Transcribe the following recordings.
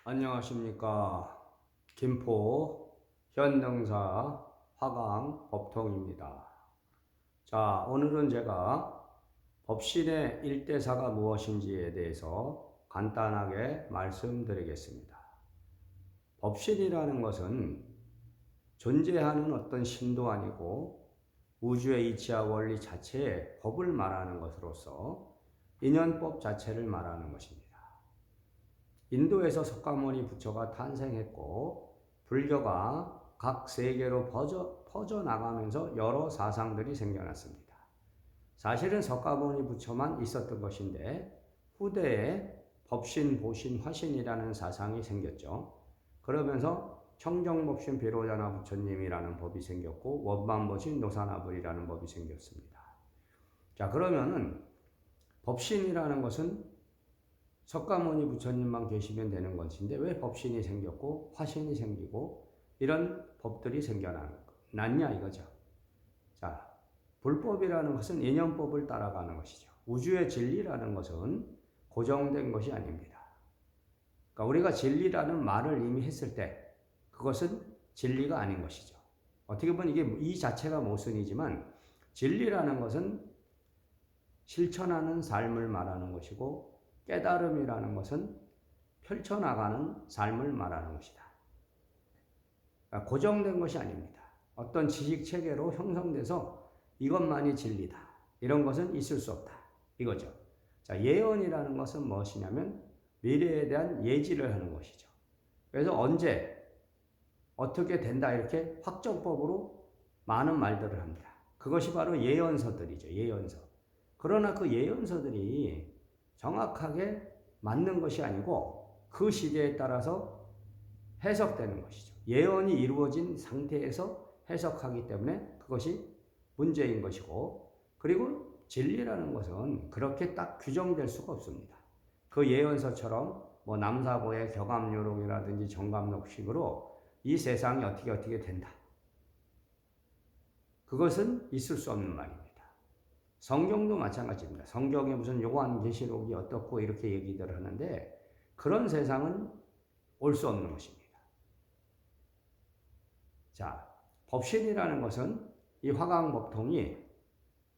안녕하십니까. 김포 현등사 화강 법통입니다. 자, 오늘은 제가 법신의 일대사가 무엇인지에 대해서 간단하게 말씀드리겠습니다. 법신이라는 것은 존재하는 어떤 신도 아니고 우주의 이치와 원리 자체의 법을 말하는 것으로서 인연법 자체를 말하는 것입니다. 인도에서 석가모니 부처가 탄생했고 불교가 각 세계로 퍼져나가면서 여러 사상들이 생겨났습니다. 사실은 석가모니 부처만 있었던 것인데 후대에 법신, 보신, 화신이라는 사상이 생겼죠. 그러면서 청정법신 비로자나 부처님이라는 법이 생겼고 원만보신 노사나불이라는 법이 생겼습니다. 자, 그러면은 법신이라는 것은 석가모니 부처님만 계시면 되는 것인데 왜 법신이 생겼고 화신이 생기고 이런 법들이 생겨났냐 이거죠. 자, 불법이라는 것은 인연법을 따라가는 것이죠. 우주의 진리라는 것은 고정된 것이 아닙니다. 그러니까 우리가 진리라는 말을 이미 했을 때 그것은 진리가 아닌 것이죠. 어떻게 보면 이게 이 자체가 모순이지만 진리라는 것은 실천하는 삶을 말하는 것이고 깨달음이라는 것은 펼쳐나가는 삶을 말하는 것이다. 그러니까 고정된 것이 아닙니다. 어떤 지식 체계로 형성돼서 이것만이 진리다. 이런 것은 있을 수 없다. 이거죠. 자, 예언이라는 것은 무엇이냐면 미래에 대한 예지를 하는 것이죠. 그래서 언제 어떻게 된다 이렇게 확정법으로 많은 말들을 합니다. 그것이 바로 예언서들이죠. 예언서. 그러나 그 예언서들이 정확하게 맞는 것이 아니고 그 시대에 따라서 해석되는 것이죠. 예언이 이루어진 상태에서 해석하기 때문에 그것이 문제인 것이고, 그리고 진리라는 것은 그렇게 딱 규정될 수가 없습니다. 그 예언서처럼 뭐 남사고의 격암요롱이라든지 정감록식으로 이 세상이 어떻게 된다. 그것은 있을 수 없는 말입니다. 성경도 마찬가지입니다. 성경에 무슨 요한계시록이 어떻고 이렇게 얘기들 하는데 그런 세상은 올 수 없는 것입니다. 자, 법신이라는 것은 이 화강법통이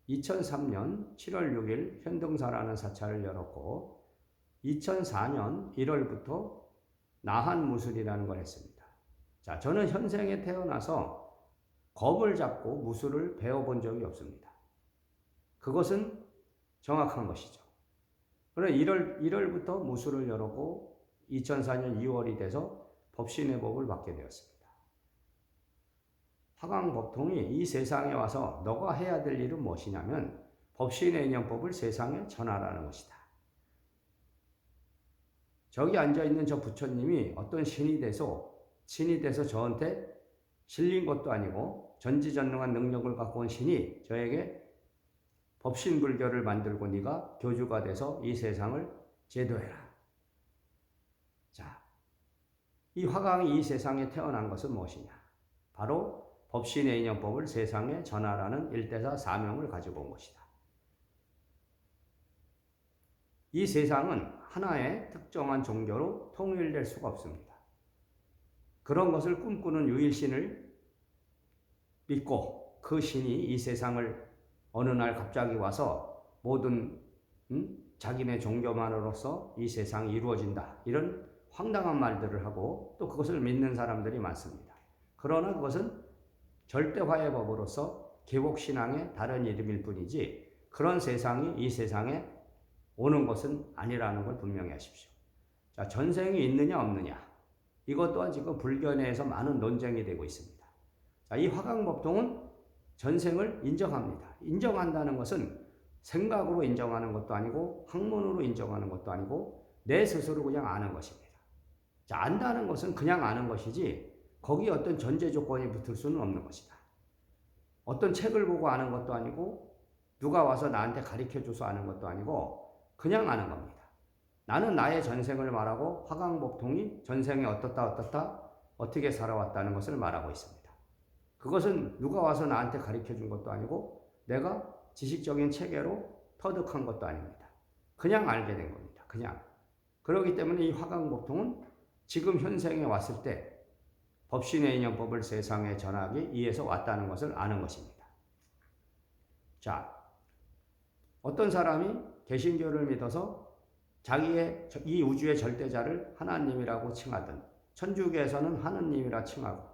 2003년 7월 6일 현등사라는 사찰을 열었고 2004년 1월부터 나한무술이라는 걸 했습니다. 자, 저는 현생에 태어나서 겁을 잡고 무술을 배워본 적이 없습니다. 그것은 정확한 것이죠. 그래 1월부터 무술을 열었고 2004년 2월이 돼서 법신의 법을 받게 되었습니다. 화강법통이 이 세상에 와서 너가 해야 될 일은 무엇이냐면 법신의 인연법을 세상에 전하라는 것이다. 저기 앉아있는 저 부처님이 어떤 신이 돼서 저한테 실린 것도 아니고 전지전능한 능력을 갖고 온 신이 저에게 법신불교를 만들고 네가 교주가 돼서 이 세상을 제도해라. 자, 이 화강이 이 세상에 태어난 것은 무엇이냐? 바로 법신의 인연법을 세상에 전하라는 일대사 사명을 가지고 온 것이다. 이 세상은 하나의 특정한 종교로 통일될 수가 없습니다. 그런 것을 꿈꾸는 유일신을 믿고 그 신이 이 세상을 어느 날 갑자기 와서 모든 자기네 종교만으로서 이 세상이 이루어진다. 이런 황당한 말들을 하고 또 그것을 믿는 사람들이 많습니다. 그러나 그것은 절대화의 법으로서 개복신앙의 다른 이름일 뿐이지 그런 세상이 이 세상에 오는 것은 아니라는 걸 분명히 하십시오. 자, 전생이 있느냐 없느냐 이것 또한 지금 불교 내에서 많은 논쟁이 되고 있습니다. 자, 이 화강법통은 전생을 인정합니다. 인정한다는 것은 생각으로 인정하는 것도 아니고 학문으로 인정하는 것도 아니고 내 스스로 그냥 아는 것입니다. 자, 안다는 것은 그냥 아는 것이지 거기에 어떤 전제 조건이 붙을 수는 없는 것이다. 어떤 책을 보고 아는 것도 아니고 누가 와서 나한테 가르쳐줘서 아는 것도 아니고 그냥 아는 겁니다. 나는 나의 전생을 말하고 화강법통이 전생에 어떻다 어떻게 살아왔다는 것을 말하고 있습니다. 그것은 누가 와서 나한테 가르쳐준 것도 아니고 내가 지식적인 체계로 터득한 것도 아닙니다. 그냥 알게 된 겁니다. 그냥. 그렇기 때문에 이 화강법통은 지금 현생에 왔을 때 법신의 인연법을 세상에 전하기 위해서 왔다는 것을 아는 것입니다. 자, 어떤 사람이 개신교를 믿어서 자기의 이 우주의 절대자를 하나님이라고 칭하든 천주교에서는 하느님이라 칭하고,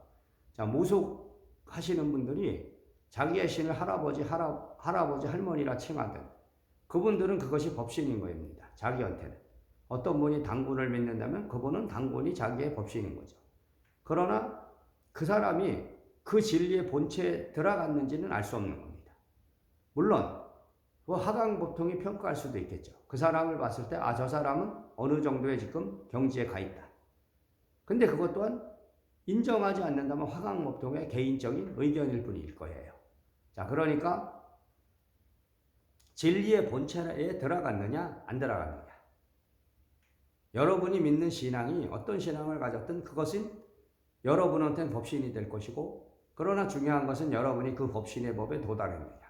자, 무속하시는 분들이 자기의 신을 할아버지 할머니라 칭하든 그분들은 그것이 법신인 것입니다. 자기한테는. 어떤 분이 당군을 믿는다면 그분은 당군이 자기의 법신인 거죠. 그러나 그 사람이 그 진리의 본체에 들어갔는지는 알 수 없는 겁니다. 물론 그 하강보통이 평가할 수도 있겠죠. 그 사람을 봤을 때 저 사람은 어느 정도의 지금 경지에 가 있다. 근데 그것 또한 인정하지 않는다면 화강법통의 개인적인 의견일 뿐일 거예요. 자, 그러니까 진리의 본체에 들어갔느냐 안 들어갔느냐, 여러분이 믿는 신앙이 어떤 신앙을 가졌든 그것은 여러분한테는 법신이 될 것이고, 그러나 중요한 것은 여러분이 그 법신의 법에 도달했느냐,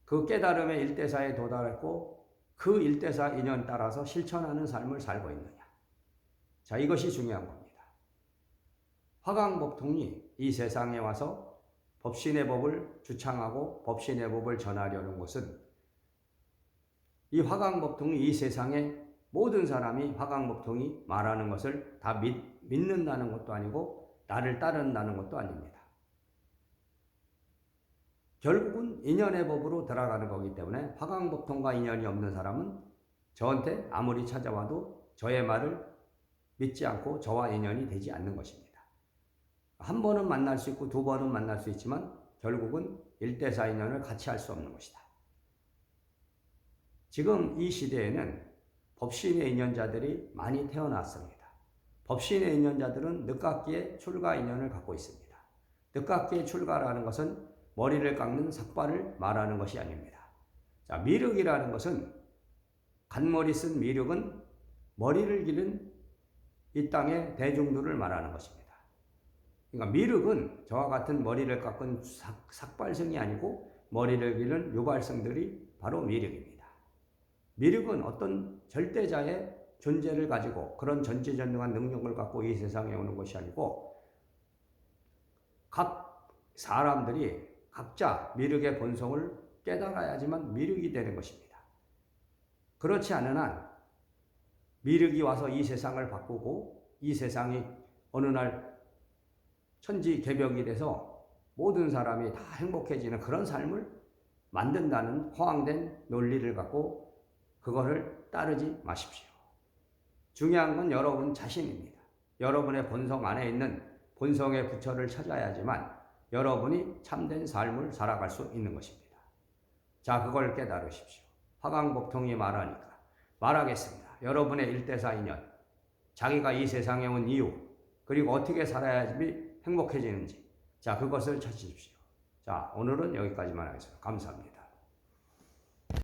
그 깨달음의 일대사에 도달했고 그 일대사 인연 따라서 실천하는 삶을 살고 있느냐. 자, 이것이 중요한 겁니다. 화강법통이 이 세상에 와서 법신의 법을 주창하고 법신의 법을 전하려는 것은 이 화강법통이 이 세상에 모든 사람이 화강법통이 말하는 것을 다 믿는다는 것도 아니고 나를 따른다는 것도 아닙니다. 결국은 인연의 법으로 들어가는 거기 때문에 화강법통과 인연이 없는 사람은 저한테 아무리 찾아와도 저의 말을 믿지 않고 저와 인연이 되지 않는 것입니다. 한 번은 만날 수 있고 두 번은 만날 수 있지만 결국은 1대4 인연을 같이 할 수 없는 것이다. 지금 이 시대에는 법신의 인연자들이 많이 태어났습니다. 법신의 인연자들은 늦깎이의 출가 인연을 갖고 있습니다. 늦깎이의 출가라는 것은 머리를 깎는 삭발을 말하는 것이 아닙니다. 자, 미륵이라는 것은 간머리 쓴 미륵은 머리를 기른 이 땅의 대중들을 말하는 것입니다. 그러니까 미륵은 저와 같은 머리를 깎은 삭발성이 아니고 머리를 기른 유발성들이 바로 미륵입니다. 미륵은 어떤 절대자의 존재를 가지고 그런 전지전능한 능력을 갖고 이 세상에 오는 것이 아니고 각 사람들이 각자 미륵의 본성을 깨달아야지만 미륵이 되는 것입니다. 그렇지 않은 한 미륵이 와서 이 세상을 바꾸고 이 세상이 어느 날 천지개벽이 돼서 모든 사람이 다 행복해지는 그런 삶을 만든다는 허황된 논리를 갖고 그거를 따르지 마십시오. 중요한 건 여러분 자신입니다. 여러분의 본성 안에 있는 본성의 부처를 찾아야지만 여러분이 참된 삶을 살아갈 수 있는 것입니다. 자, 그걸 깨달으십시오. 화강법통이 말하겠습니다. 여러분의 1대4 인연, 자기가 이 세상에 온 이유, 그리고 어떻게 살아야지 행복해지는지, 자, 그것을 찾으십시오. 자, 오늘은 여기까지만 하겠습니다. 감사합니다.